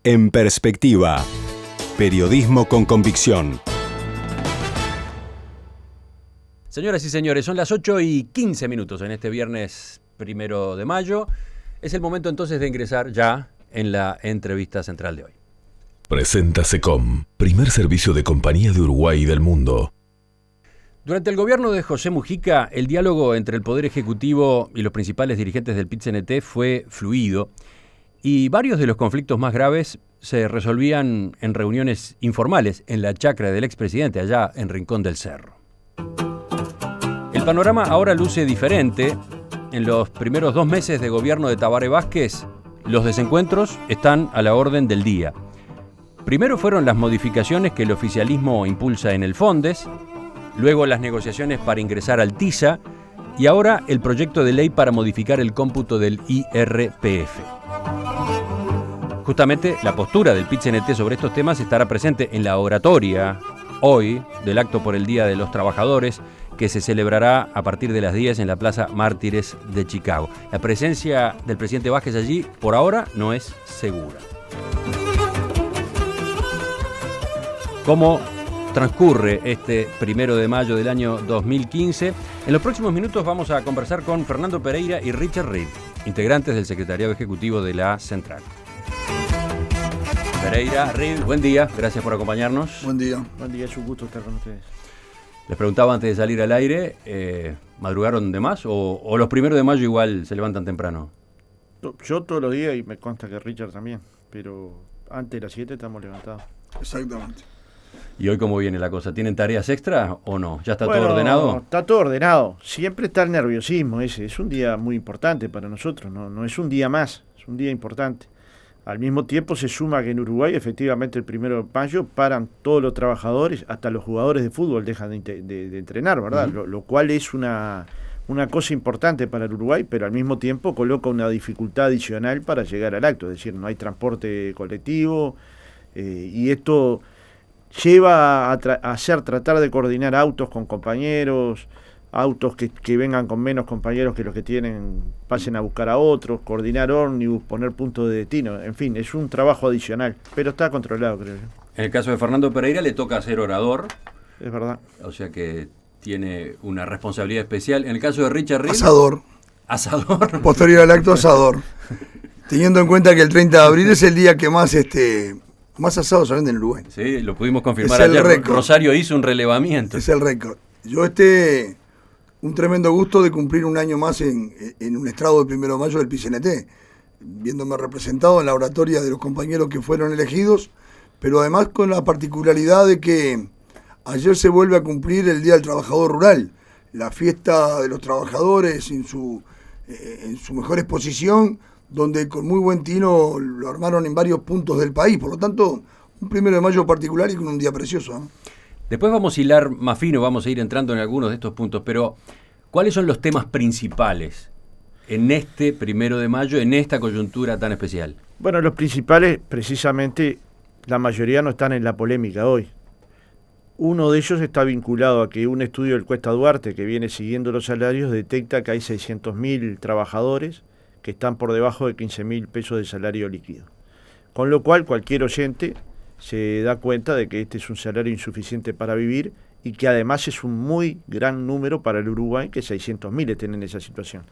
En Perspectiva. Periodismo con convicción. Señoras y señores, son las 8:15 en este viernes 1 de mayo. Es el momento entonces de ingresar ya en la entrevista central de hoy. Presenta SECOM, primer servicio de compañía de Uruguay y del mundo. Durante el gobierno de José Mujica, el diálogo entre el Poder Ejecutivo y los principales dirigentes del PIT-CNT fue fluido y varios de los conflictos más graves se resolvían en reuniones informales en la chacra del expresidente, allá en Rincón del Cerro. El panorama ahora luce diferente. En los primeros 2 meses de gobierno de Tabaré Vázquez, los desencuentros están a la orden del día. Primero fueron las modificaciones que el oficialismo impulsa en el Fondes, luego las negociaciones para ingresar al TISA y ahora el proyecto de ley para modificar el cómputo del IRPF. Justamente la postura del PIT-CNT sobre estos temas estará presente en la oratoria hoy del Acto por el Día de los Trabajadores, que se celebrará a partir de las 10 en la Plaza Mártires de Chicago. La presencia del presidente Vázquez allí, por ahora, no es segura. ¿Cómo transcurre este 1 de mayo del año 2015? En los próximos minutos vamos a conversar con Fernando Pereira y Richard Reed, integrantes del Secretariado Ejecutivo de la Central. Pereira, Reed, buen día, gracias por acompañarnos. Buen día. Buen día, es un gusto estar con ustedes. Les preguntaba antes de salir al aire, ¿madrugaron de más o los 1 de mayo igual se levantan temprano? Yo todos los días, y me consta que Richard también, pero antes de las 7 estamos levantados. Exactamente. ¿Y hoy cómo viene la cosa? ¿Tienen tareas extra o no? ¿Ya está todo ordenado? Está todo ordenado. Siempre está el nerviosismo ese. Es un día muy importante para nosotros, no es un día más, es un día importante. Al mismo tiempo se suma que en Uruguay efectivamente el 1 de mayo paran todos los trabajadores, hasta los jugadores de fútbol dejan de entrenar, ¿verdad? Uh-huh. Lo cual es una cosa importante para el Uruguay, pero al mismo tiempo coloca una dificultad adicional para llegar al acto, es decir, no hay transporte colectivo y esto lleva a tratar de coordinar autos con compañeros, autos que vengan con menos compañeros que los que tienen, pasen a buscar a otros, coordinar ómnibus, poner puntos de destino, en fin, es un trabajo adicional, pero está controlado, creo yo. En el caso de Fernando Pereira le toca ser orador. Es verdad. O sea que tiene una responsabilidad especial. En el caso de Richard Reed... Asador. Posterior al acto, asador. Teniendo en cuenta que el 30 de abril es el día que más asados se venden en Uruguay. Sí, lo pudimos confirmar ayer. Récord. Rosario hizo un relevamiento. Es el récord. Yo un tremendo gusto de cumplir un año más en un estrado del 1 de mayo del PIT-CNT, viéndome representado en la oratoria de los compañeros que fueron elegidos, pero además con la particularidad de que ayer se vuelve a cumplir el Día del Trabajador Rural, la fiesta de los trabajadores en su mejor exposición, donde con muy buen tino lo armaron en varios puntos del país, por lo tanto, un 1 de mayo particular y con un día precioso, ¿no? Después vamos a hilar más fino, vamos a ir entrando en algunos de estos puntos, pero ¿cuáles son los temas principales en este 1 de mayo, en esta coyuntura tan especial? Bueno, los principales, precisamente, la mayoría no están en la polémica hoy. Uno de ellos está vinculado a que un estudio del Cuesta Duarte, que viene siguiendo los salarios, detecta que hay 600.000 trabajadores que están por debajo de 15.000 pesos de salario líquido. Con lo cual, cualquier oyente se da cuenta de que este es un salario insuficiente para vivir y que además es un muy gran número para el Uruguay, que 600.000 estén en esa situación.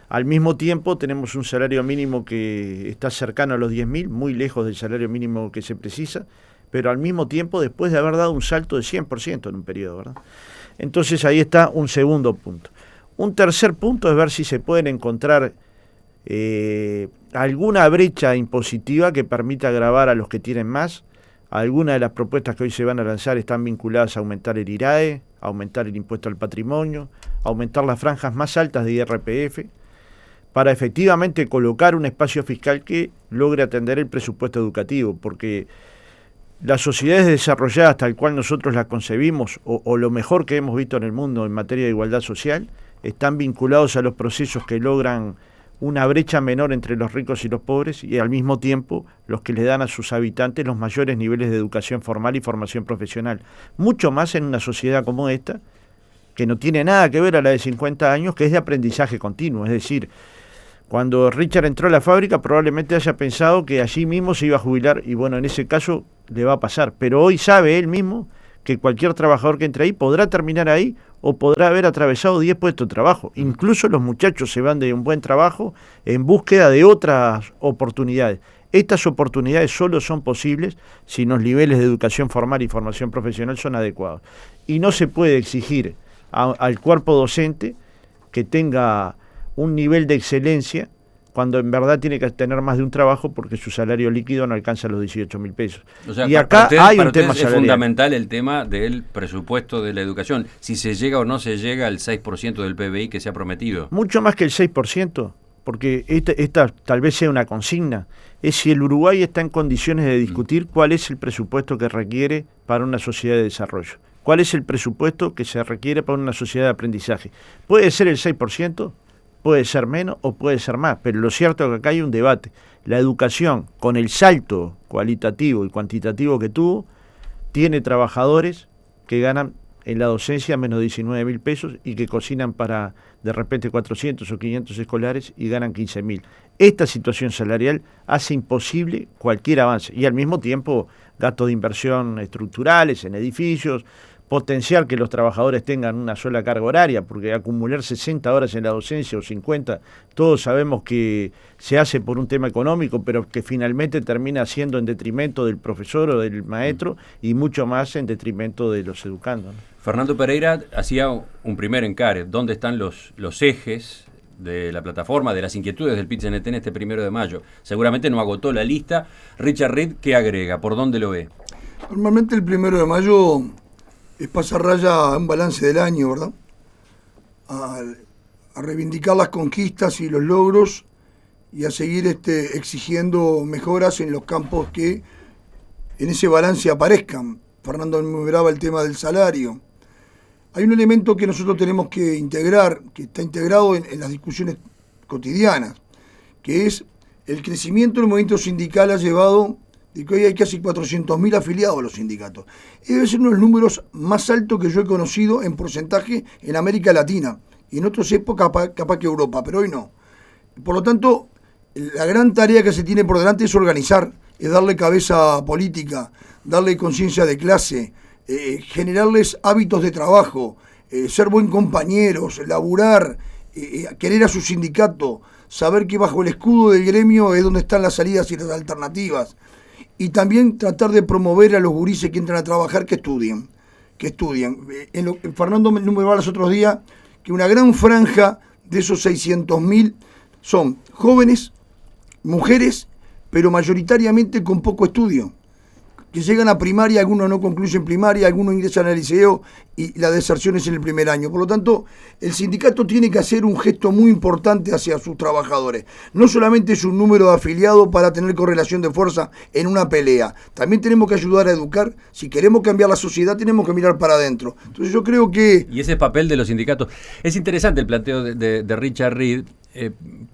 Al mismo tiempo tenemos un salario mínimo que está cercano a los 10.000, muy lejos del salario mínimo que se precisa, pero al mismo tiempo después de haber dado un salto de 100% en un periodo, ¿verdad? Entonces ahí está un segundo punto. Un tercer punto es ver si se pueden encontrar alguna brecha impositiva que permita gravar a los que tienen más. Algunas de las propuestas que hoy se van a lanzar están vinculadas a aumentar el IRAE, a aumentar el impuesto al patrimonio, a aumentar las franjas más altas de IRPF, para efectivamente colocar un espacio fiscal que logre atender el presupuesto educativo, porque las sociedades desarrolladas tal cual nosotros las concebimos, o lo mejor que hemos visto en el mundo en materia de igualdad social, están vinculados a los procesos que logran una brecha menor entre los ricos y los pobres y al mismo tiempo los que le dan a sus habitantes los mayores niveles de educación formal y formación profesional. Mucho más en una sociedad como esta, que no tiene nada que ver a la de 50 años, que es de aprendizaje continuo. Es decir, Cuando Richard entró a la fábrica probablemente haya pensado que allí mismo se iba a jubilar y bueno, en ese caso le va a pasar. Pero hoy sabe él mismo que cualquier trabajador que entre ahí podrá terminar ahí o podrá haber atravesado 10 puestos de trabajo. Incluso los muchachos se van de un buen trabajo en búsqueda de otras oportunidades. Estas oportunidades solo son posibles si los niveles de educación formal y formación profesional son adecuados. Y no se puede exigir al cuerpo docente que tenga un nivel de excelencia cuando en verdad tiene que tener más de un trabajo porque su salario líquido no alcanza los 18.000 pesos. O sea, y acá hay un tema salarial. Es fundamental el tema del presupuesto de la educación, si se llega o no se llega al 6% del PBI que se ha prometido. Mucho más que el 6%, porque esta tal vez sea una consigna, es si el Uruguay está en condiciones de discutir cuál es el presupuesto que requiere para una sociedad de desarrollo. ¿Cuál es el presupuesto que se requiere para una sociedad de aprendizaje? ¿Puede ser el 6%? Puede ser menos o puede ser más, pero lo cierto es que acá hay un debate. La educación, con el salto cualitativo y cuantitativo que tuvo, tiene trabajadores que ganan en la docencia menos 19.000 pesos y que cocinan para de repente 400 o 500 escolares y ganan 15.000. Esta situación salarial hace imposible cualquier avance y al mismo tiempo gastos de inversión estructurales en edificios, potenciar que los trabajadores tengan una sola carga horaria, porque acumular 60 horas en la docencia o 50, todos sabemos que se hace por un tema económico, pero que finalmente termina siendo en detrimento del profesor o del maestro y mucho más en detrimento de los educandos, ¿no? Fernando Pereira hacía un primer encare. ¿Dónde están los ejes de la plataforma, de las inquietudes del PIT-CNT en este 1 de mayo? Seguramente no agotó la lista. Richard Reed, ¿qué agrega? ¿Por dónde lo ve? Normalmente el 1 de mayo es pasar raya a un balance del año, ¿verdad? A reivindicar las conquistas y los logros y a seguir exigiendo mejoras en los campos que en ese balance aparezcan. Fernando enumeraba el tema del salario. Hay un elemento que nosotros tenemos que integrar, que está integrado en las discusiones cotidianas, que es el crecimiento del movimiento sindical ha llevado de que hoy hay casi 400.000 afiliados a los sindicatos. Debe ser uno de los números más altos que yo he conocido en porcentaje en América Latina. Y en otras épocas capaz que Europa, pero hoy no. Por lo tanto, la gran tarea que se tiene por delante es organizar, es darle cabeza política, darle conciencia de clase, generarles hábitos de trabajo, ser buen compañeros, laburar, querer a su sindicato, saber que bajo el escudo del gremio es donde están las salidas y las alternativas. Y también tratar de promover a los gurises que entran a trabajar que estudien. Fernando me numeraba los otros días que una gran franja de esos 600.000 son jóvenes, mujeres, pero mayoritariamente con poco estudio, que llegan a primaria, algunos no concluyen primaria, algunos ingresan al liceo y la deserción es en el primer año. Por lo tanto, el sindicato tiene que hacer un gesto muy importante hacia sus trabajadores. No solamente es un número de afiliados para tener correlación de fuerza en una pelea, también tenemos que ayudar a educar. Si queremos cambiar la sociedad, tenemos que mirar para adentro. Entonces yo creo que... Y ese papel de los sindicatos. Es interesante el planteo de Richard Reed,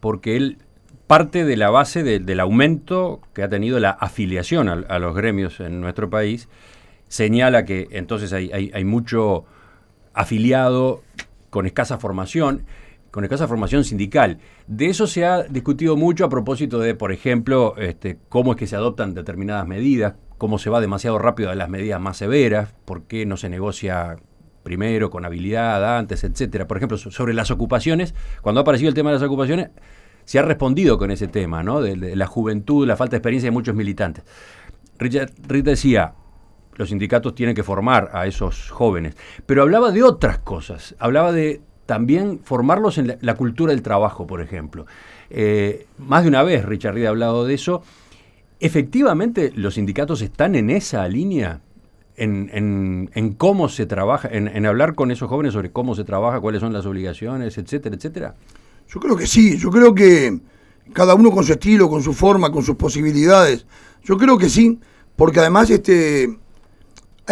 porque él parte de la base del aumento que ha tenido la afiliación a los gremios en nuestro país. Señala que entonces hay mucho afiliado con escasa formación sindical. De eso se ha discutido mucho a propósito de, por ejemplo, cómo es que se adoptan determinadas medidas, cómo se va demasiado rápido a las medidas más severas, por qué no se negocia primero con habilidad, antes, etcétera. Por ejemplo, sobre las ocupaciones, cuando ha aparecido el tema de las ocupaciones, se ha respondido con ese tema, ¿no? De la juventud, la falta de experiencia de muchos militantes. Richard decía, los sindicatos tienen que formar a esos jóvenes, pero hablaba de otras cosas, hablaba de también formarlos en la cultura del trabajo, por ejemplo. Más de una vez Richard Reed ha hablado de eso. ¿Efectivamente los sindicatos están en esa línea? En cómo se trabaja, en hablar con esos jóvenes sobre cómo se trabaja, cuáles son las obligaciones, etcétera, etcétera. Yo creo que sí, yo creo que cada uno con su estilo, con su forma, con sus posibilidades. Yo creo que sí, porque además hay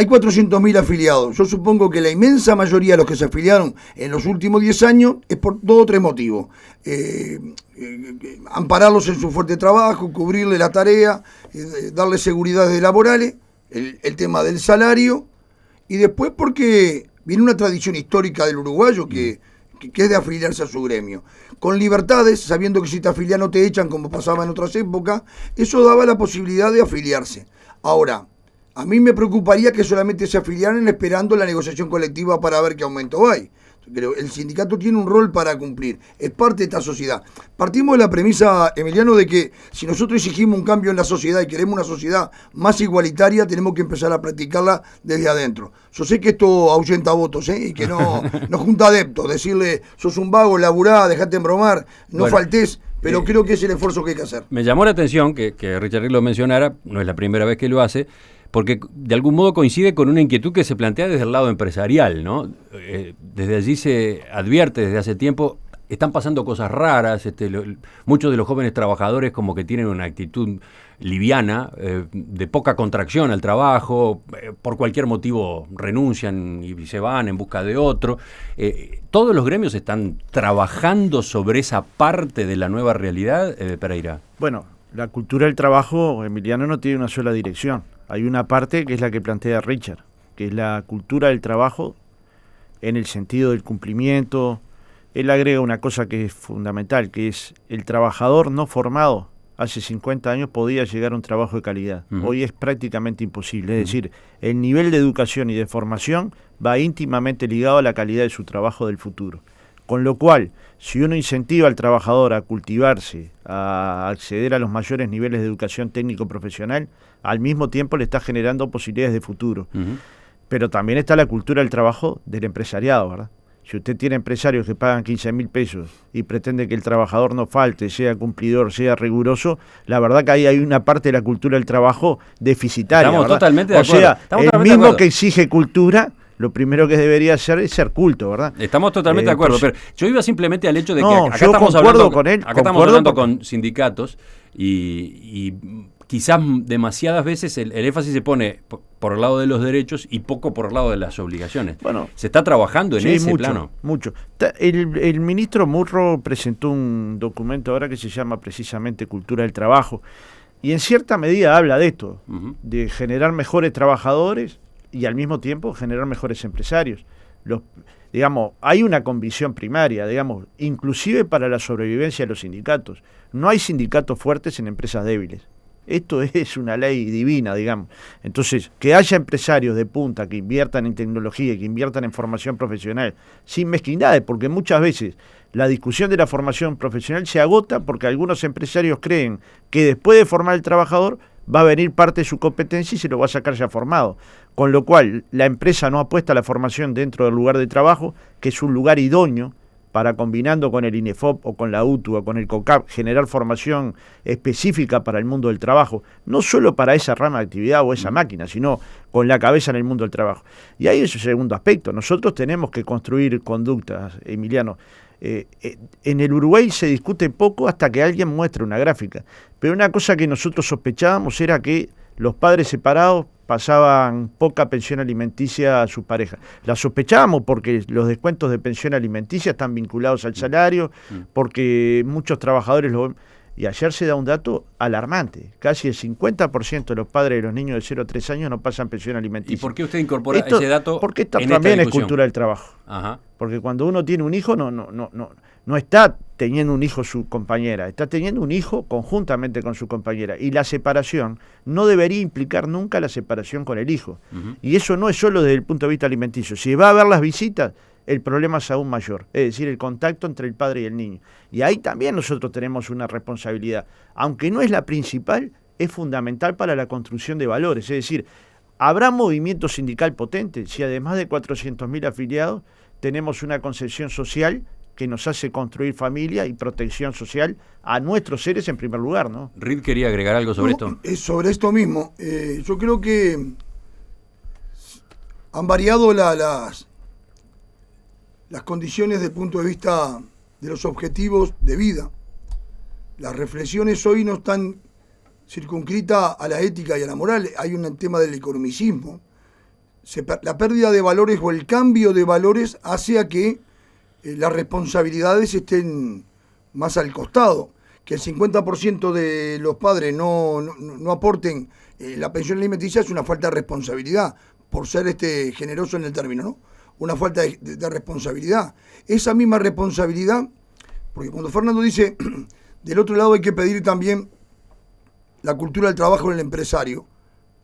400.000 afiliados. Yo supongo que la inmensa mayoría de los que se afiliaron en los últimos 10 años es por 2 o 3 motivos. Ampararlos en su fuerte trabajo, cubrirle la tarea, darle seguridades laborales, el tema del salario, y después porque viene una tradición histórica del uruguayo que que es de afiliarse a su gremio. Con libertades, sabiendo que si te afilias no te echan, como pasaba en otras épocas, eso daba la posibilidad de afiliarse. Ahora, a mí me preocuparía que solamente se afiliaran esperando la negociación colectiva para ver qué aumento hay. Creo, el sindicato tiene un rol para cumplir, es parte de esta sociedad. Partimos de la premisa, Emiliano, de que si nosotros exigimos un cambio en la sociedad y queremos una sociedad más igualitaria, tenemos que empezar a practicarla desde adentro. Yo sé que esto ahuyenta votos, y que no junta adeptos, decirle, sos un vago, laburá, dejate embromar, no faltés, pero creo que es el esfuerzo que hay que hacer. Me llamó la atención que Richard Rick lo mencionara, no es la primera vez que lo hace, porque de algún modo coincide con una inquietud que se plantea desde el lado empresarial, ¿no? Desde allí se advierte desde hace tiempo, están pasando cosas raras, muchos de los jóvenes trabajadores como que tienen una actitud liviana, de poca contracción al trabajo, por cualquier motivo renuncian y se van en busca de otro. ¿Todos los gremios están trabajando sobre esa parte de la nueva realidad, Pereira? Bueno, la cultura del trabajo, Emiliano, no tiene una sola dirección. Hay una parte que es la que plantea Richard, que es la cultura del trabajo en el sentido del cumplimiento. Él agrega una cosa que es fundamental, que es el trabajador no formado. Hace 50 años podía llegar a un trabajo de calidad. Hoy es prácticamente imposible. Es decir, el nivel de educación y de formación va íntimamente ligado a la calidad de su trabajo del futuro. Con lo cual, si uno incentiva al trabajador a cultivarse, a acceder a los mayores niveles de educación técnico-profesional, al mismo tiempo le está generando posibilidades de futuro. Pero también está la cultura del trabajo del empresariado, ¿verdad? Si usted tiene empresarios que pagan 15.000 pesos y pretende que el trabajador no falte, sea cumplidor, sea riguroso, la verdad que ahí hay una parte de la cultura del trabajo deficitaria. Estamos ¿verdad? totalmente de acuerdo. O sea, el mismo que exige cultura, lo primero que debería hacer es ser culto, ¿verdad? Estamos totalmente de acuerdo, pero yo iba simplemente al hecho de que acá yo estamos concuerdo con él. Acá estamos hablando con sindicatos y quizás demasiadas veces el énfasis se pone por el lado de los derechos y poco por el lado de las obligaciones. Bueno, se está trabajando en ese plano. Mucho. El ministro Murro presentó un documento ahora que se llama precisamente Cultura del Trabajo y en cierta medida habla de esto, de generar mejores trabajadores y al mismo tiempo generar mejores empresarios. Digamos, hay una convicción primaria, digamos, inclusive para la sobrevivencia de los sindicatos. No hay sindicatos fuertes en empresas débiles. Esto es una ley divina, digamos. Entonces, que haya empresarios de punta que inviertan en tecnología y que inviertan en formación profesional, sin mezquindades, porque muchas veces la discusión de la formación profesional se agota porque algunos empresarios creen que después de formar al trabajador va a venir parte de su competencia y se lo va a sacar ya formado. Con lo cual, la empresa no apuesta a la formación dentro del lugar de trabajo, que es un lugar idóneo para, combinando con el INEFOP o con la UTU o con el COCAP, generar formación específica para el mundo del trabajo, no solo para esa rama de actividad o esa máquina, sino con la cabeza en el mundo del trabajo. Y ahí es el segundo aspecto. Nosotros tenemos que construir conductas, Emiliano. En el Uruguay se discute poco hasta que alguien muestre una gráfica, pero una cosa que nosotros sospechábamos era que los padres separados pasaban poca pensión alimenticia a sus parejas. La sospechábamos porque los descuentos de pensión alimenticia están vinculados al salario, porque muchos trabajadores lo... Y ayer se da un dato alarmante. Casi el 50% de los padres de los niños de 0 a 3 años no pasan pensión alimenticia. ¿Y por qué usted incorpora ese dato? Porque esto también es cultura del trabajo. Ajá. Porque cuando uno tiene un hijo, no está teniendo un hijo su compañera, está teniendo un hijo conjuntamente con su compañera. Y la separación no debería implicar nunca la separación con el hijo. Y eso no es solo desde el punto de vista alimenticio. Si va a haber las visitas, el problema es aún mayor, es decir, el contacto entre el padre y el niño. Y ahí también nosotros tenemos una responsabilidad. Aunque no es la principal, es fundamental para la construcción de valores. Es decir, ¿habrá movimiento sindical potente si además de 400.000 afiliados tenemos una concepción social que nos hace construir familia y protección social a nuestros seres en primer lugar, ¿no? Reed quería agregar algo sobre esto. Sobre esto mismo. Yo creo que han variado las condiciones desde el punto de vista de los objetivos de vida. Las reflexiones hoy no están circunscritas a la ética y a la moral. Hay un tema del economicismo. La pérdida de valores o el cambio de valores hace a que las responsabilidades estén más al costado. Que el 50% de los padres no aporten la pensión alimenticia es una falta de responsabilidad, por ser generoso en el término, ¿no? una falta de responsabilidad. Esa misma responsabilidad, porque cuando Fernando dice, del otro lado hay que pedir también la cultura del trabajo en el empresario,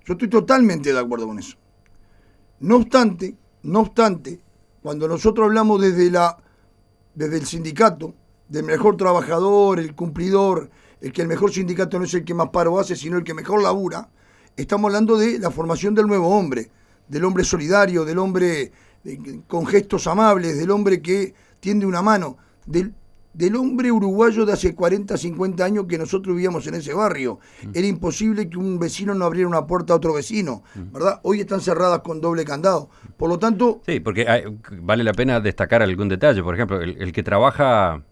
yo estoy totalmente de acuerdo con eso. No obstante, cuando nosotros hablamos desde el sindicato, del mejor trabajador, el cumplidor, el que el mejor sindicato no es el que más paro hace, sino el que mejor labura, estamos hablando de la formación del nuevo hombre, del hombre solidario, del hombre con gestos amables, del hombre que tiende una mano, del hombre uruguayo de hace 40, 50 años que nosotros vivíamos en ese barrio. Era imposible que un vecino no abriera una puerta a otro vecino, ¿verdad? Hoy están cerradas con doble candado. Por lo tanto... Sí, porque vale la pena destacar algún detalle. Por ejemplo, el que trabaja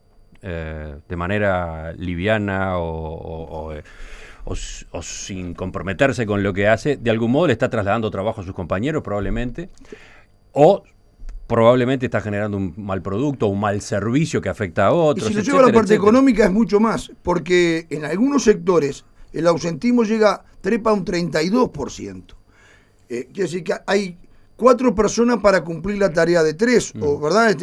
de manera liviana o sin comprometerse con lo que hace, de algún modo le está trasladando trabajo a sus compañeros probablemente, o probablemente está generando un mal producto, un mal servicio que afecta a otros. Y si lo lleva a la parte económica es mucho más, porque en algunos sectores el ausentismo trepa a un 32%. Quiere decir que hay 4 personas para cumplir la tarea de 3, ¿verdad?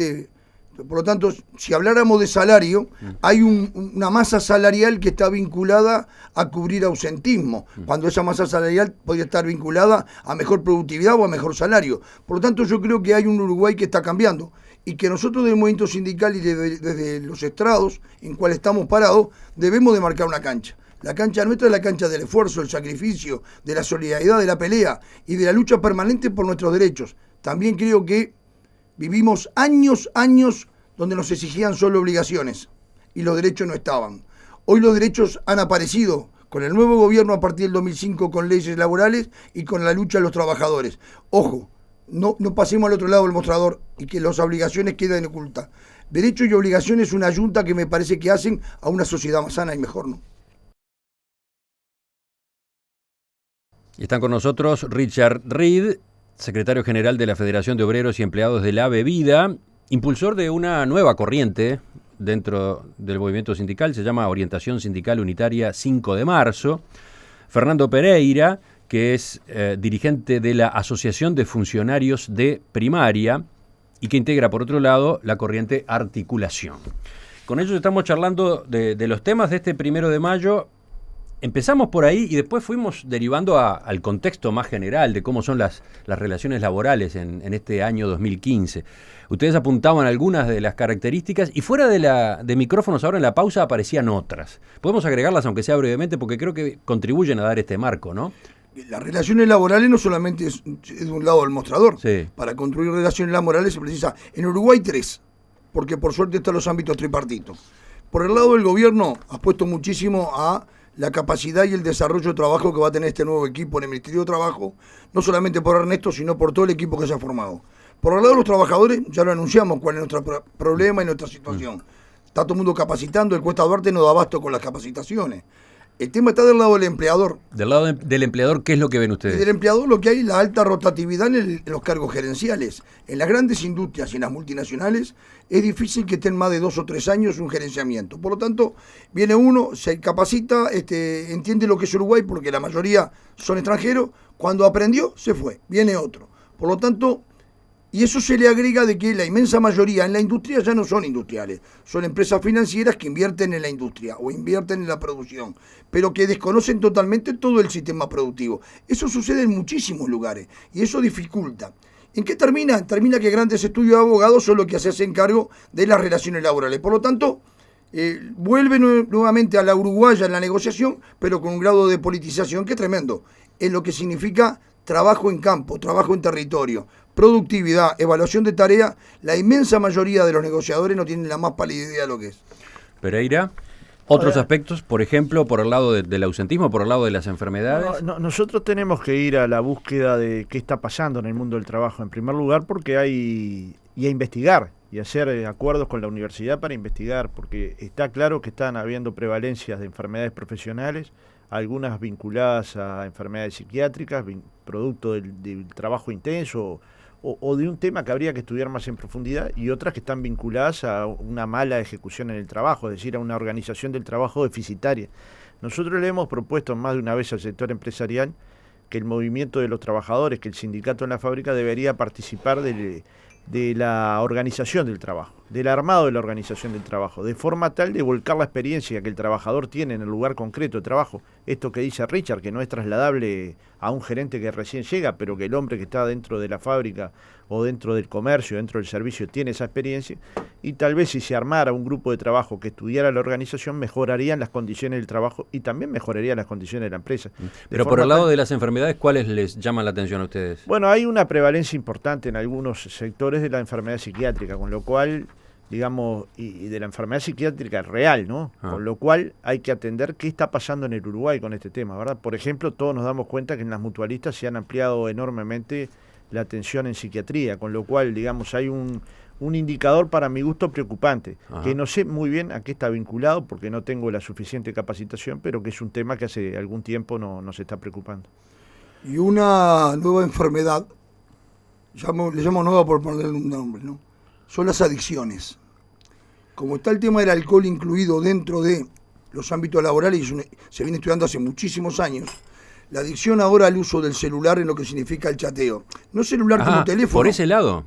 Por lo tanto, si habláramos de salario, hay una masa salarial que está vinculada a cubrir ausentismo, cuando esa masa salarial podría estar vinculada a mejor productividad o a mejor salario. Por lo tanto, yo creo que hay un Uruguay que está cambiando y que nosotros del movimiento sindical y desde los estrados en cual estamos parados, debemos de marcar una cancha. La cancha nuestra es la cancha del esfuerzo, del sacrificio, de la solidaridad, de la pelea y de la lucha permanente por nuestros derechos. También creo que vivimos años donde nos exigían solo obligaciones y los derechos no estaban. Hoy los derechos han aparecido con el nuevo gobierno a partir del 2005 con leyes laborales y con la lucha de los trabajadores. Ojo, no pasemos al otro lado del mostrador y que las obligaciones queden ocultas. Derechos y obligaciones es una ayunta que me parece que hacen a una sociedad más sana y mejor, ¿no? Están con nosotros Richard Reed, secretario general de la Federación de Obreros y Empleados de la Bebida, impulsor de una nueva corriente dentro del movimiento sindical, se llama Orientación Sindical Unitaria 5 de marzo. Fernando Pereira, que es dirigente de la Asociación de Funcionarios de Primaria y que integra, por otro lado, la corriente Articulación. Con ellos estamos charlando de los temas de este 1 de mayo. Empezamos por ahí y después fuimos derivando al contexto más general de cómo son las relaciones laborales en este año 2015. Ustedes apuntaban algunas de las características y fuera de micrófonos ahora en la pausa aparecían otras. Podemos agregarlas aunque sea brevemente porque creo que contribuyen a dar este marco, ¿no? Las relaciones laborales no solamente es de un lado del mostrador. Sí. Para construir relaciones laborales se precisa, en Uruguay 3, porque por suerte están los ámbitos tripartitos. Por el lado del gobierno ha puesto muchísimo a la capacidad y el desarrollo de trabajo que va a tener este nuevo equipo en el Ministerio de Trabajo, no solamente por Ernesto, sino por todo el equipo que se ha formado. Por el lado de los trabajadores, ya lo anunciamos cuál es nuestro problema y nuestra situación. Está todo el mundo capacitando, el Cuesta Duarte no da abasto con las capacitaciones. El tema está del lado del empleador. Del lado del empleador, ¿qué es lo que ven ustedes? Y del empleador lo que hay es la alta rotatividad en los cargos gerenciales. En las grandes industrias y en las multinacionales es difícil que estén más de 2 o 3 años un gerenciamiento. Por lo tanto, viene uno, se capacita, entiende lo que es Uruguay porque la mayoría son extranjeros. Cuando aprendió, se fue. Viene otro. Por lo tanto, y eso se le agrega de que la inmensa mayoría en la industria ya no son industriales, son empresas financieras que invierten en la industria o invierten en la producción, pero que desconocen totalmente todo el sistema productivo. Eso sucede en muchísimos lugares y eso dificulta. ¿En qué termina? Termina que grandes estudios de abogados son los que se hacen cargo de las relaciones laborales. Por lo tanto, vuelve nuevamente a la uruguaya en la negociación, pero con un grado de politización que es tremendo, en lo que significa trabajo en campo, trabajo en territorio, productividad, evaluación de tarea. La inmensa mayoría de los negociadores no tienen la más pálida idea de lo que es. Pereira, otros aspectos, por ejemplo, por el lado del ausentismo, por el lado de las enfermedades. Nosotros tenemos que ir a la búsqueda de qué está pasando en el mundo del trabajo, en primer lugar porque y a investigar y hacer acuerdos con la universidad para investigar, porque está claro que están habiendo prevalencias de enfermedades profesionales, algunas vinculadas a enfermedades psiquiátricas, producto del trabajo intenso o de un tema que habría que estudiar más en profundidad, y otras que están vinculadas a una mala ejecución en el trabajo, es decir, a una organización del trabajo deficitaria. Nosotros le hemos propuesto más de una vez al sector empresarial que el movimiento de los trabajadores, que el sindicato en la fábrica debería participar de de la organización del trabajo, del armado de la organización del trabajo, de forma tal de volcar la experiencia que el trabajador tiene en el lugar concreto de trabajo. Esto que dice Richard, que no es trasladable a un gerente que recién llega, pero que el hombre que está dentro de la fábrica o dentro del comercio, dentro del servicio, tiene esa experiencia, y tal vez si se armara un grupo de trabajo que estudiara la organización, mejorarían las condiciones del trabajo y también mejorarían las condiciones de la empresa. Pero por el lado de las enfermedades, ¿cuáles les llaman la atención a ustedes? Bueno, hay una prevalencia importante en algunos sectores de la enfermedad psiquiátrica, con lo cual, digamos, y de la enfermedad psiquiátrica real, ¿no? Con lo cual hay que atender qué está pasando en el Uruguay con este tema, ¿verdad? Por ejemplo, todos nos damos cuenta que en las mutualistas se han ampliado enormemente la atención en psiquiatría, con lo cual, digamos, hay un indicador para mi gusto preocupante, que no sé muy bien a qué está vinculado porque no tengo la suficiente capacitación, pero que es un tema que hace algún tiempo nos está preocupando. Y una nueva enfermedad, le llamo nueva por ponerle un nombre, ¿no? Son las adicciones. Como está el tema del alcohol incluido dentro de los ámbitos laborales, y se viene estudiando hace muchísimos años, la adicción ahora al uso del celular en lo que significa el chateo. No celular como teléfono. Por ese lado.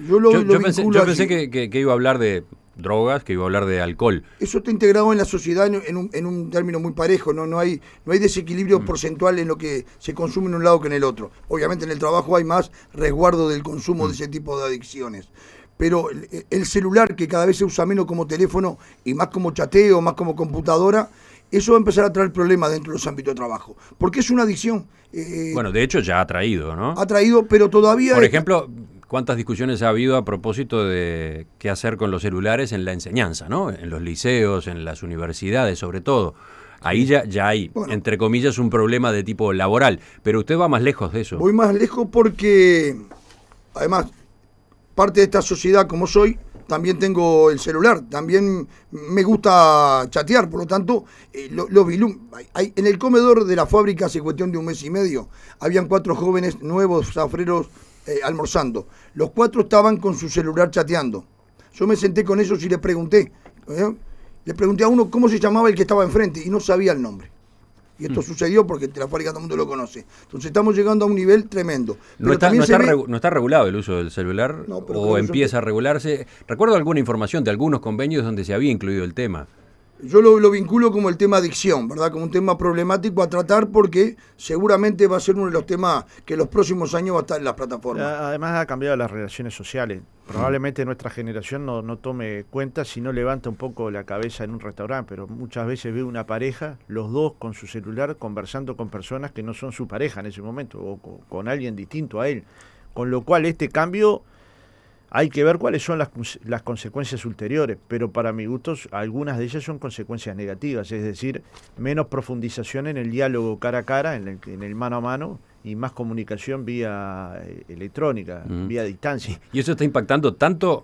Yo pensé que iba a hablar de drogas, que iba a hablar de alcohol. Eso está integrado en la sociedad en un término muy parejo, no hay desequilibrio porcentual en lo que se consume en un lado que en el otro. Obviamente en el trabajo hay más resguardo del consumo de ese tipo de adicciones. Pero el celular, que cada vez se usa menos como teléfono y más como chateo, más como computadora, eso va a empezar a traer problemas dentro de los ámbitos de trabajo. Porque es una adicción. Bueno, de hecho ya ha traído, ¿no? Ha traído, pero todavía... Por ejemplo, ¿cuántas discusiones ha habido a propósito de qué hacer con los celulares en la enseñanza, ¿no? En los liceos, en las universidades, sobre todo. Ahí ya hay, bueno, entre comillas, un problema de tipo laboral. Pero usted va más lejos de eso. Voy más lejos porque, además, parte de esta sociedad como soy, también tengo el celular, también me gusta chatear, por lo tanto, en el comedor de la fábrica hace cuestión de un mes y medio, habían 4 jóvenes nuevos zafreros almorzando. Los 4 estaban con su celular chateando. Yo me senté con ellos y le pregunté a uno cómo se llamaba el que estaba enfrente y no sabía el nombre. Y esto sucedió porque la fábrica todo el mundo lo conoce. Entonces estamos llegando a un nivel tremendo. ¿No está regulado el uso del celular? No, ¿O empieza a regularse? Recuerdo alguna información de algunos convenios donde se había incluido el tema. Yo lo vinculo como el tema adicción, ¿verdad? Como un tema problemático a tratar porque seguramente va a ser uno de los temas que en los próximos años va a estar en las plataformas. Además ha cambiado las relaciones sociales. Probablemente nuestra generación no tome cuenta si no levanta un poco la cabeza en un restaurante, pero muchas veces ve una pareja, los dos con su celular conversando con personas que no son su pareja en ese momento o con alguien distinto a él. Con lo cual este cambio... Hay que ver cuáles son las consecuencias ulteriores, pero para mi gusto algunas de ellas son consecuencias negativas, es decir, menos profundización en el diálogo cara a cara, en el mano a mano, y más comunicación vía electrónica, vía distancia. Y eso está impactando tanto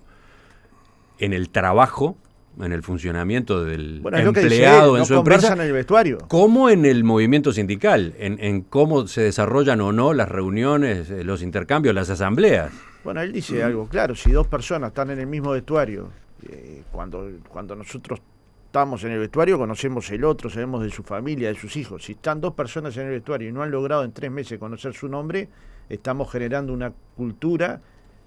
en el trabajo, en el funcionamiento del empleado en su empresa, en el vestuario, como en el movimiento sindical, en cómo se desarrollan o no las reuniones, los intercambios, las asambleas. Bueno, él dice algo claro, si 2 personas están en el mismo vestuario, cuando nosotros estamos en el vestuario conocemos el otro, sabemos de su familia, de sus hijos. Si están 2 personas en el vestuario y no han logrado en 3 meses conocer su nombre, estamos generando una cultura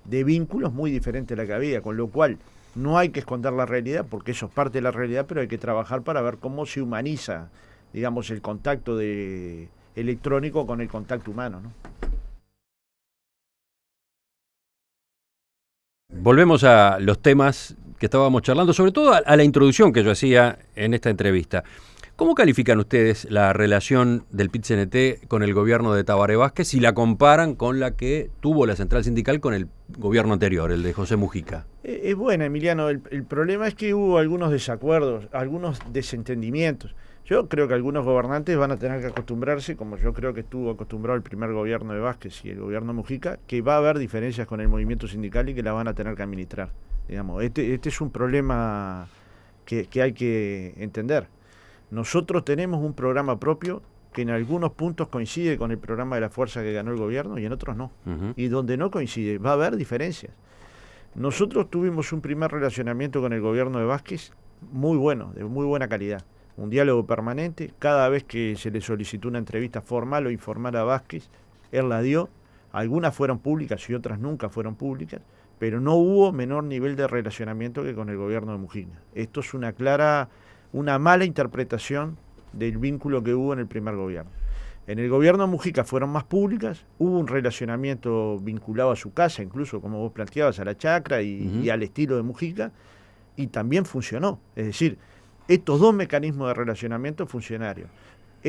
de vínculos muy diferente a la que había, con lo cual no hay que esconder la realidad, porque eso es parte de la realidad, pero hay que trabajar para ver cómo se humaniza, digamos, el contacto electrónico con el contacto humano, ¿no? Volvemos a los temas que estábamos charlando, sobre todo a la introducción que yo hacía en esta entrevista. ¿Cómo califican ustedes la relación del PIT-CNT con el gobierno de Tabaré Vázquez si la comparan con la que tuvo la central sindical con el gobierno anterior, el de José Mujica? Es buena, Emiliano. El problema es que hubo algunos desacuerdos, algunos desentendimientos. Yo creo que algunos gobernantes van a tener que acostumbrarse, como yo creo que estuvo acostumbrado el primer gobierno de Vázquez y el gobierno Mujica, que va a haber diferencias con el movimiento sindical y que la van a tener que administrar. Digamos, este es un problema que hay que entender. Nosotros tenemos un programa propio que en algunos puntos coincide con el programa de la fuerza que ganó el gobierno y en otros no. Y donde no coincide, va a haber diferencias. Nosotros tuvimos un primer relacionamiento con el gobierno de Vázquez muy bueno, de muy buena calidad. Un diálogo permanente, cada vez que se le solicitó una entrevista formal o informal a Vázquez, él la dio, algunas fueron públicas y otras nunca fueron públicas, pero no hubo menor nivel de relacionamiento que con el gobierno de Mujica. Esto es una mala interpretación del vínculo que hubo en el primer gobierno. En el gobierno de Mujica fueron más públicas, hubo un relacionamiento vinculado a su casa, incluso como vos planteabas, a la chacra y al estilo de Mujica, y también funcionó. Es decir, estos dos mecanismos de relacionamiento funcionaron.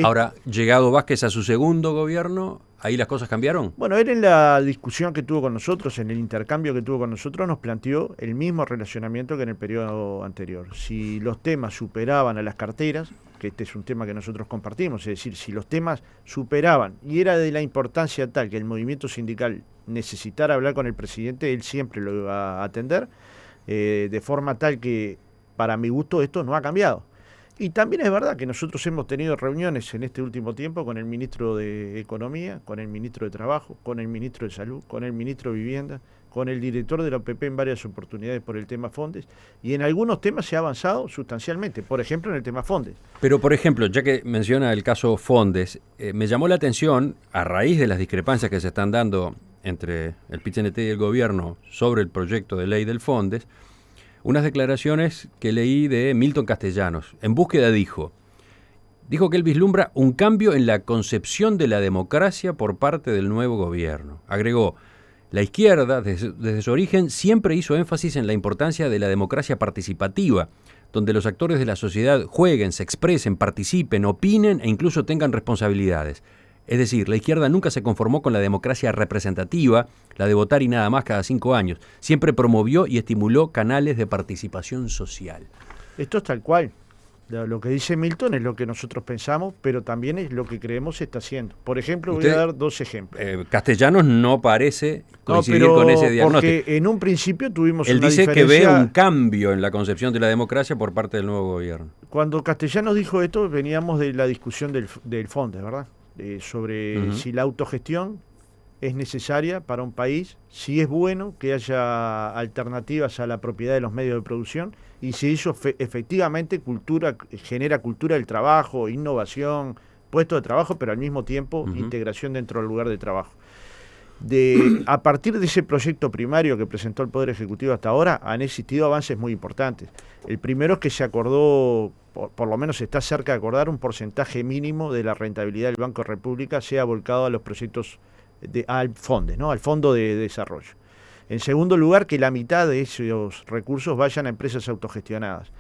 Ahora, llegado Vázquez a su segundo gobierno, ¿ahí las cosas cambiaron? Bueno, él en la discusión que tuvo con nosotros, en el intercambio que tuvo con nosotros, nos planteó el mismo relacionamiento que en el periodo anterior. Si los temas superaban a las carteras, que este es un tema que nosotros compartimos, es decir, si los temas superaban y era de la importancia tal que el movimiento sindical necesitara hablar con el presidente, él siempre lo iba a atender, de forma tal que, para mi gusto, esto no ha cambiado. Y también es verdad que nosotros hemos tenido reuniones en este último tiempo con el ministro de Economía, con el ministro de Trabajo, con el ministro de Salud, con el ministro de Vivienda, con el director de la OPP en varias oportunidades por el tema Fondes, y en algunos temas se ha avanzado sustancialmente, por ejemplo en el tema Fondes. Pero, por ejemplo, ya que menciona el caso Fondes, me llamó la atención, a raíz de las discrepancias que se están dando entre el PIT-CNT y el gobierno sobre el proyecto de ley del Fondes, unas declaraciones que leí de Milton Castellanos. En Búsqueda dijo que él vislumbra un cambio en la concepción de la democracia por parte del nuevo gobierno. Agregó, la izquierda, desde su origen, siempre hizo énfasis en la importancia de la democracia participativa, donde los actores de la sociedad jueguen, se expresen, participen, opinen e incluso tengan responsabilidades. Es decir, la izquierda nunca se conformó con la democracia representativa, la de votar y nada más cada 5 años. Siempre promovió y estimuló canales de participación social. Esto es tal cual. Lo que dice Milton es lo que nosotros pensamos, pero también es lo que creemos se está haciendo. Por ejemplo, voy a dar 2 ejemplos. Castellanos no parece coincidir con ese diagnóstico. Porque en un principio tuvimos Él una dice diferencia. que ve un cambio en la concepción de la democracia por parte del nuevo gobierno. Cuando Castellanos dijo esto, veníamos de la discusión del Fondes, ¿verdad? Sobre si la autogestión es necesaria para un país, si es bueno que haya alternativas a la propiedad de los medios de producción y si eso efectivamente genera cultura del trabajo, innovación, puestos de trabajo, pero al mismo tiempo integración dentro del lugar de trabajo. A partir de ese proyecto primario que presentó el Poder Ejecutivo hasta ahora, han existido avances muy importantes. El primero es que se acordó, por lo menos se está cerca de acordar, un porcentaje mínimo de la rentabilidad del Banco República sea volcado a los proyectos al Fondes, ¿no? Al Fondo de Desarrollo. En segundo lugar, que la mitad de esos recursos vayan a empresas autogestionadas.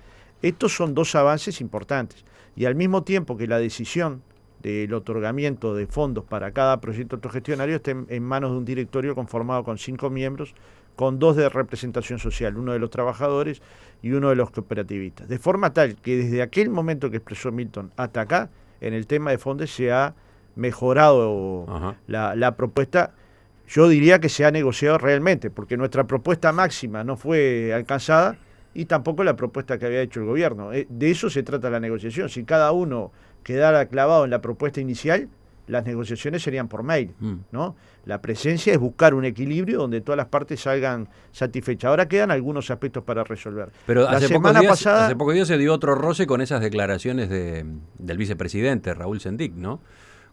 Estos son 2 avances importantes. Y al mismo tiempo que la decisión del otorgamiento de fondos para cada proyecto autogestionario esté en manos de un directorio conformado con 5 miembros, con 2 de representación social, 1 de los trabajadores y 1 de los cooperativistas. De forma tal que desde aquel momento que expresó Milton hasta acá, en el tema de Fondes se ha mejorado la propuesta. Yo diría que se ha negociado realmente, porque nuestra propuesta máxima no fue alcanzada y tampoco la propuesta que había hecho el gobierno. De eso se trata la negociación. Si cada uno quedara clavado en la propuesta inicial, las negociaciones serían por mail, ¿no? La presencia es buscar un equilibrio donde todas las partes salgan satisfechas. Ahora quedan algunos aspectos para resolver. Pero hace pocos días se dio otro roce con esas declaraciones del vicepresidente Raúl Sendic, ¿no?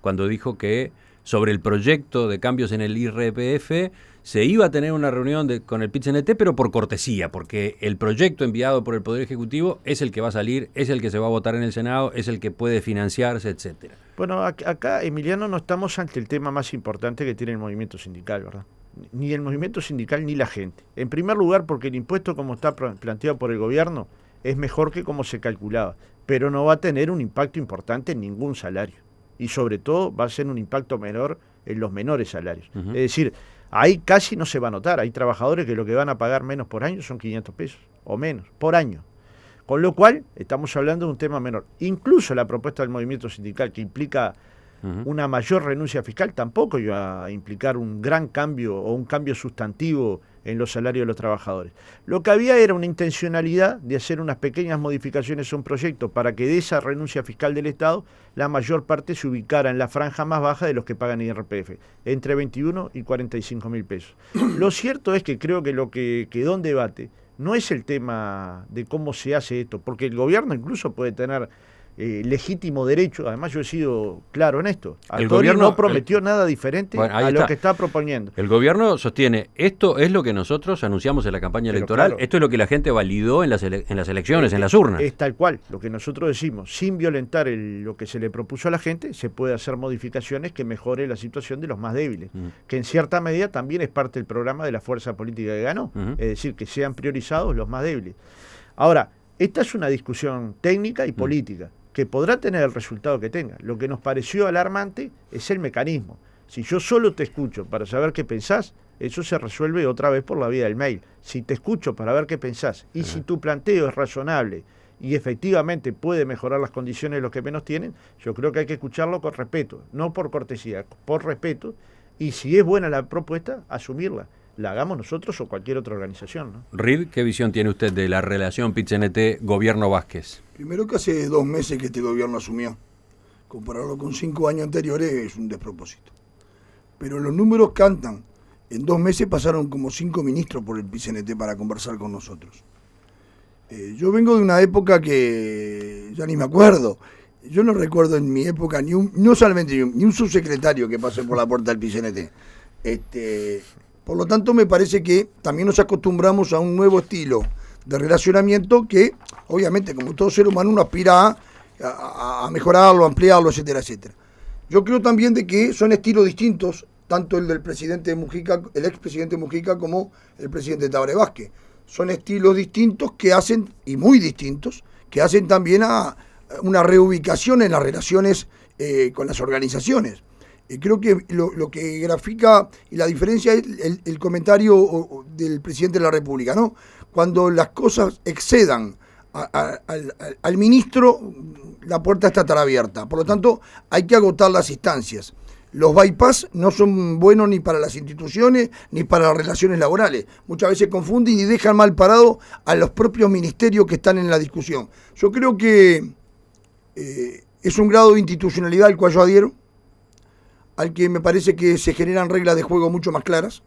Cuando dijo que sobre el proyecto de cambios en el IRPF se iba a tener una reunión con el PIT-CNT, pero por cortesía, porque el proyecto enviado por el Poder Ejecutivo es el que va a salir, es el que se va a votar en el Senado, es el que puede financiarse, etcétera. Bueno, acá, Emiliano, no estamos ante el tema más importante que tiene el movimiento sindical, ¿verdad? Ni el movimiento sindical ni la gente. En primer lugar, porque el impuesto como está planteado por el gobierno es mejor que como se calculaba, pero no va a tener un impacto importante en ningún salario. Y sobre todo va a ser un impacto menor en los menores salarios. Es decir, ahí casi no se va a notar. Hay trabajadores que lo que van a pagar menos por año son 500 pesos o menos por año. Con lo cual, estamos hablando de un tema menor. Incluso la propuesta del movimiento sindical que implica una mayor renuncia fiscal tampoco iba a implicar un gran cambio o un cambio sustantivo en los salarios de los trabajadores. Lo que había era una intencionalidad de hacer unas pequeñas modificaciones a un proyecto para que de esa renuncia fiscal del Estado la mayor parte se ubicara en la franja más baja de los que pagan IRPF, entre 21 y 45 mil pesos. Lo cierto es que creo que lo que quedó en debate no es el tema de cómo se hace esto, porque el gobierno incluso puede tener legítimo derecho. Además, yo he sido claro en esto. El Tori gobierno no prometió nada diferente a lo que está proponiendo. El gobierno sostiene, esto es lo que nosotros anunciamos en la campaña electoral, claro, esto es lo que la gente validó en las elecciones, en las urnas. Es tal cual, lo que nosotros decimos, sin violentar lo que se le propuso a la gente, se puede hacer modificaciones que mejore la situación de los más débiles, que en cierta medida también es parte del programa de la fuerza política que ganó, es decir, que sean priorizados los más débiles. Ahora, esta es una discusión técnica y política, que podrá tener el resultado que tenga. Lo que nos pareció alarmante es el mecanismo. Si yo solo te escucho para saber qué pensás, eso se resuelve otra vez por la vía del mail. Si te escucho para ver qué pensás y si tu planteo es razonable y efectivamente puede mejorar las condiciones de los que menos tienen, yo creo que hay que escucharlo con respeto, no por cortesía, por respeto, y si es buena la propuesta, asumirla. La hagamos nosotros o cualquier otra organización, ¿no? Reed, ¿qué visión tiene usted de la relación PIT-CNT-Gobierno Vázquez? Primero que hace 2 meses que este gobierno asumió. Compararlo con 5 años anteriores es un despropósito. Pero los números cantan. En 2 meses pasaron como 5 ministros por el PIT-CNT para conversar con nosotros. Yo vengo de una época que ya ni me acuerdo. Yo no recuerdo en mi época no solamente ni un subsecretario que pase por la puerta del PIT-CNT. Por lo tanto, me parece que también nos acostumbramos a un nuevo estilo de relacionamiento que, obviamente, como todo ser humano, uno aspira a mejorarlo, ampliarlo, etcétera, etcétera. Yo creo también de que son estilos distintos, tanto el del presidente Mujica, el expresidente Mujica, como el presidente Tabaré Vázquez. Son estilos distintos que hacen, y muy distintos, que hacen también a una reubicación en las relaciones con las organizaciones. Creo que lo que grafica y la diferencia es el comentario del presidente de la República, ¿no? Cuando las cosas excedan al ministro, la puerta está tan abierta. Por lo tanto, hay que agotar las instancias. Los bypass no son buenos ni para las instituciones ni para las relaciones laborales. Muchas veces confunden y dejan mal parado a los propios ministerios que están en la discusión. Yo creo que es un grado de institucionalidad al cual yo adhiero, al que me parece que se generan reglas de juego mucho más claras,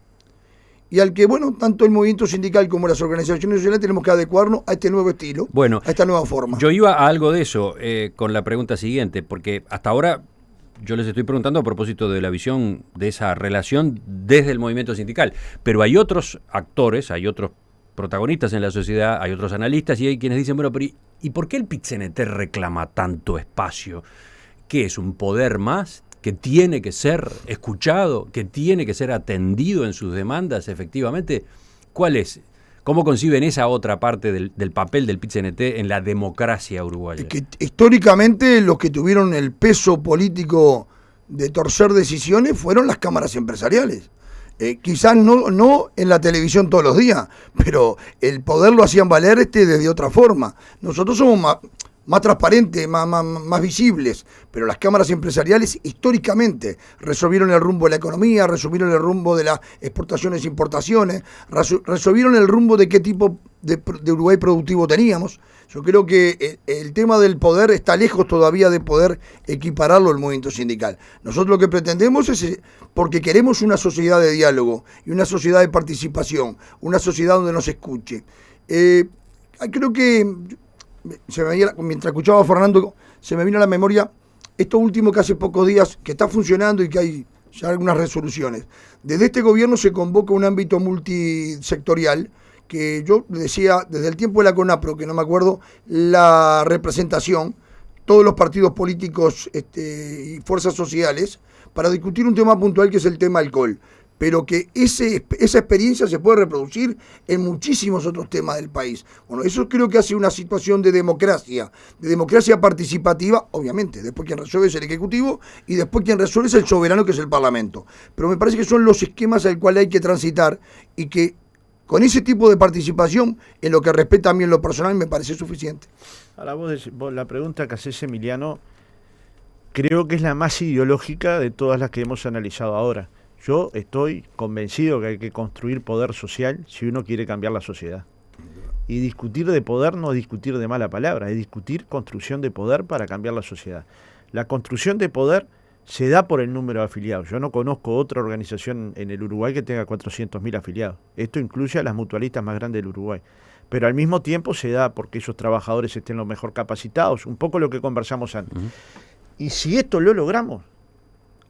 y al que, bueno, tanto el movimiento sindical como las organizaciones sociales tenemos que adecuarnos a este nuevo estilo, a esta nueva forma. Yo iba a algo de eso con la pregunta siguiente, porque hasta ahora yo les estoy preguntando a propósito de la visión de esa relación desde el movimiento sindical, pero hay otros actores, hay otros protagonistas en la sociedad, hay otros analistas y hay quienes dicen, bueno, pero ¿y por qué el PIT-CNT reclama tanto espacio? ¿Qué es, un poder más que tiene que ser escuchado, que tiene que ser atendido en sus demandas efectivamente? ¿Cuál es? ¿Cómo conciben esa otra parte del papel del PIT-CNT en la democracia uruguaya? Es que históricamente los que tuvieron el peso político de torcer decisiones fueron las cámaras empresariales. Quizás no en la televisión todos los días, pero el poder lo hacían valer desde otra forma. Nosotros somos más transparentes, más visibles, pero las cámaras empresariales históricamente resolvieron el rumbo de la economía, resolvieron el rumbo de las exportaciones e importaciones, resolvieron el rumbo de qué tipo de Uruguay productivo teníamos. Yo creo que el tema del poder está lejos todavía de poder equipararlo al movimiento sindical. Nosotros lo que pretendemos es, porque queremos una sociedad de diálogo y una sociedad de participación, una sociedad donde nos escuche. Creo que mientras escuchaba a Fernando, se me vino a la memoria esto último que hace pocos días, que está funcionando y que hay ya algunas resoluciones. Desde este gobierno se convoca un ámbito multisectorial, que yo decía desde el tiempo de la CONAPRO, que no me acuerdo, la representación, todos los partidos políticos y fuerzas sociales, para discutir un tema puntual que es el tema alcohol. Pero que esa experiencia se puede reproducir en muchísimos otros temas del país. Bueno, eso creo que hace una situación de democracia participativa, obviamente. Después quien resuelve es el Ejecutivo y después quien resuelve es el soberano, que es el Parlamento. Pero me parece que son los esquemas al cual hay que transitar y que con ese tipo de participación, en lo que respecta a mí en lo personal, me parece suficiente. Ahora vos la pregunta que haces, Emiliano, creo que es la más ideológica de todas las que hemos analizado ahora. Yo estoy convencido que hay que construir poder social si uno quiere cambiar la sociedad. Y discutir de poder no es discutir de mala palabra, es discutir construcción de poder para cambiar la sociedad. La construcción de poder se da por el número de afiliados. Yo no conozco otra organización en el Uruguay que tenga 400.000 afiliados. Esto incluye a las mutualistas más grandes del Uruguay. pero al mismo tiempo se da porque esos trabajadores estén lo mejor capacitados, un poco lo que conversamos antes. Y si esto lo logramos,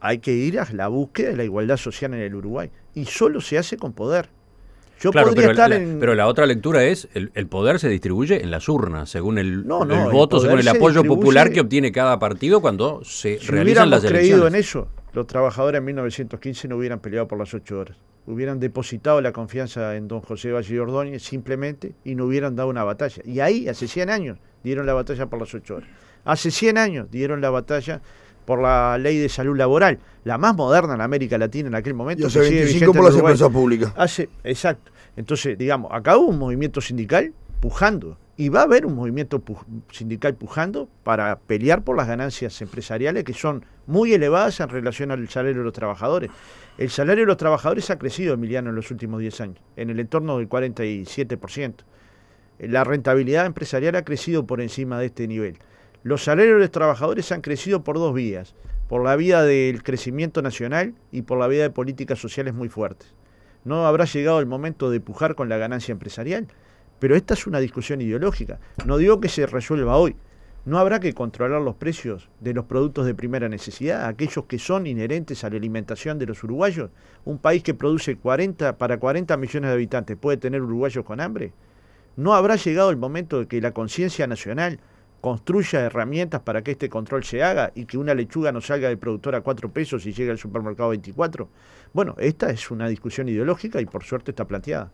hay que ir a la búsqueda de la igualdad social en el Uruguay, y solo se hace con poder. Yo claro, podría pero, estar pero la otra lectura es, el poder se distribuye en las urnas, según el voto, según el se apoyo distribuye. popular que obtiene cada partido cuando se Si realizan las hubiéramos creído elecciones. en eso, los trabajadores en 1915 no hubieran peleado por las 8 horas. Hubieran depositado la confianza en don José Valle Ordóñez simplemente y no hubieran dado una batalla. Y ahí, hace 100 años, dieron la batalla por las 8 horas. Hace 100 años dieron la batalla por la ley de salud laboral, la más moderna en América Latina en aquel momento. Y hace 25 por las empresas públicas. Exacto. Entonces, digamos, acá hubo un movimiento sindical pujando. Y va a haber un movimiento sindical pujando para pelear por las ganancias empresariales que son muy elevadas en relación al salario de los trabajadores. El salario de los trabajadores ha crecido, Emiliano, en los últimos 10 años, en el entorno del 47%. La rentabilidad empresarial ha crecido por encima de este nivel. Los salarios de los trabajadores han crecido por 2 vías, por la vía del crecimiento nacional y por la vía de políticas sociales muy fuertes. No habrá llegado el momento de pujar con la ganancia empresarial, pero esta es una discusión ideológica. No digo que se resuelva hoy. No habrá que controlar los precios de los productos de primera necesidad, aquellos que son inherentes a la alimentación de los uruguayos. Un país que produce para 40 millones de habitantes, ¿puede tener uruguayos con hambre? ¿No habrá llegado el momento de que la conciencia nacional construya herramientas para que este control se haga y que una lechuga no salga del productor a 4 pesos y llegue al supermercado a 24? Bueno, esta es una discusión ideológica y por suerte está planteada.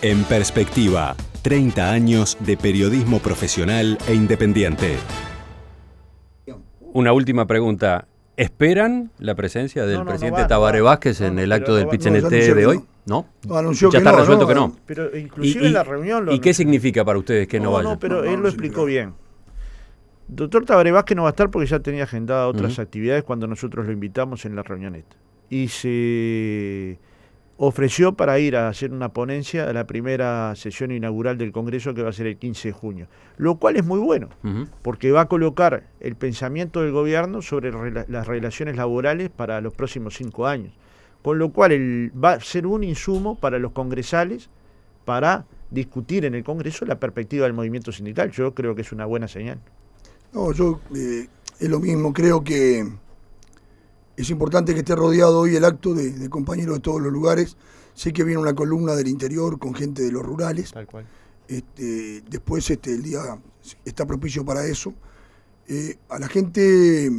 En perspectiva, 30 años de periodismo profesional e independiente. Una última pregunta. ¿Esperan la presencia del presidente Tabaré Vázquez en el acto del PIT-CNT de hoy? ¿No? Anunció ya que está no, resuelto que no. Pero inclusive en la reunión... ¿Y qué significa para ustedes que no vaya? No, pero él lo explicó bien. Doctor Tabaré Vázquez no va a estar porque ya tenía agendada otras actividades cuando nosotros lo invitamos en la reunión esta. Y se ofreció para ir a hacer una ponencia a la primera sesión inaugural del Congreso, que va a ser el 15 de junio. Lo cual es muy bueno, porque va a colocar el pensamiento del gobierno sobre las relaciones laborales para los próximos 5 años. Con lo cual va a ser un insumo para los congresales para discutir en el Congreso la perspectiva del movimiento sindical. Yo creo que es una buena señal. No, yo es lo mismo, creo que es importante que esté rodeado hoy el acto de compañeros de todos los lugares. Sé que viene una columna del interior con gente de los rurales. Tal cual. Después el día está propicio para eso. A la gente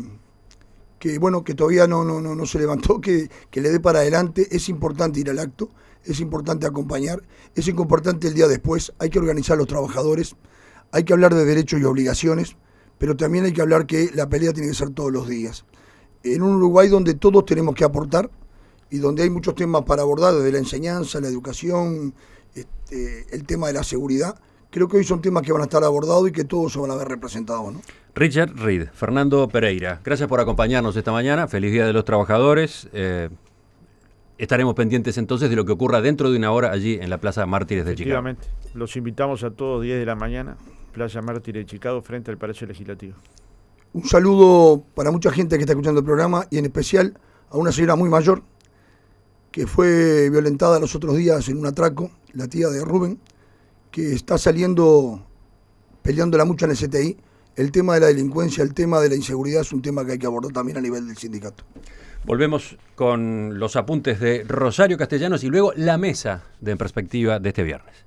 que todavía no se levantó, que le dé para adelante, es importante ir al acto, es importante acompañar, es importante el día después, hay que organizar a los trabajadores, hay que hablar de derechos y obligaciones, pero también hay que hablar que la pelea tiene que ser todos los días. En un Uruguay donde todos tenemos que aportar y donde hay muchos temas para abordar, desde la enseñanza, la educación, el tema de la seguridad, creo que hoy son temas que van a estar abordados y que todos se van a ver representados, ¿no? Richard Reed, Fernando Pereira, gracias por acompañarnos esta mañana. Feliz Día de los Trabajadores. Estaremos pendientes entonces de lo que ocurra dentro de una hora allí en la Plaza Mártires de Chicago. Efectivamente, los invitamos a todos 10 de la mañana, Plaza Mártires de Chicago, frente al Palacio Legislativo. Un saludo para mucha gente que está escuchando el programa y en especial a una señora muy mayor que fue violentada los otros días en un atraco, la tía de Rubén, que está saliendo, peleándola mucho en el CTI. El tema de la delincuencia, el tema de la inseguridad es un tema que hay que abordar también a nivel del sindicato. Volvemos con los apuntes de Rosario Castellanos y luego la mesa de En Perspectiva de este viernes.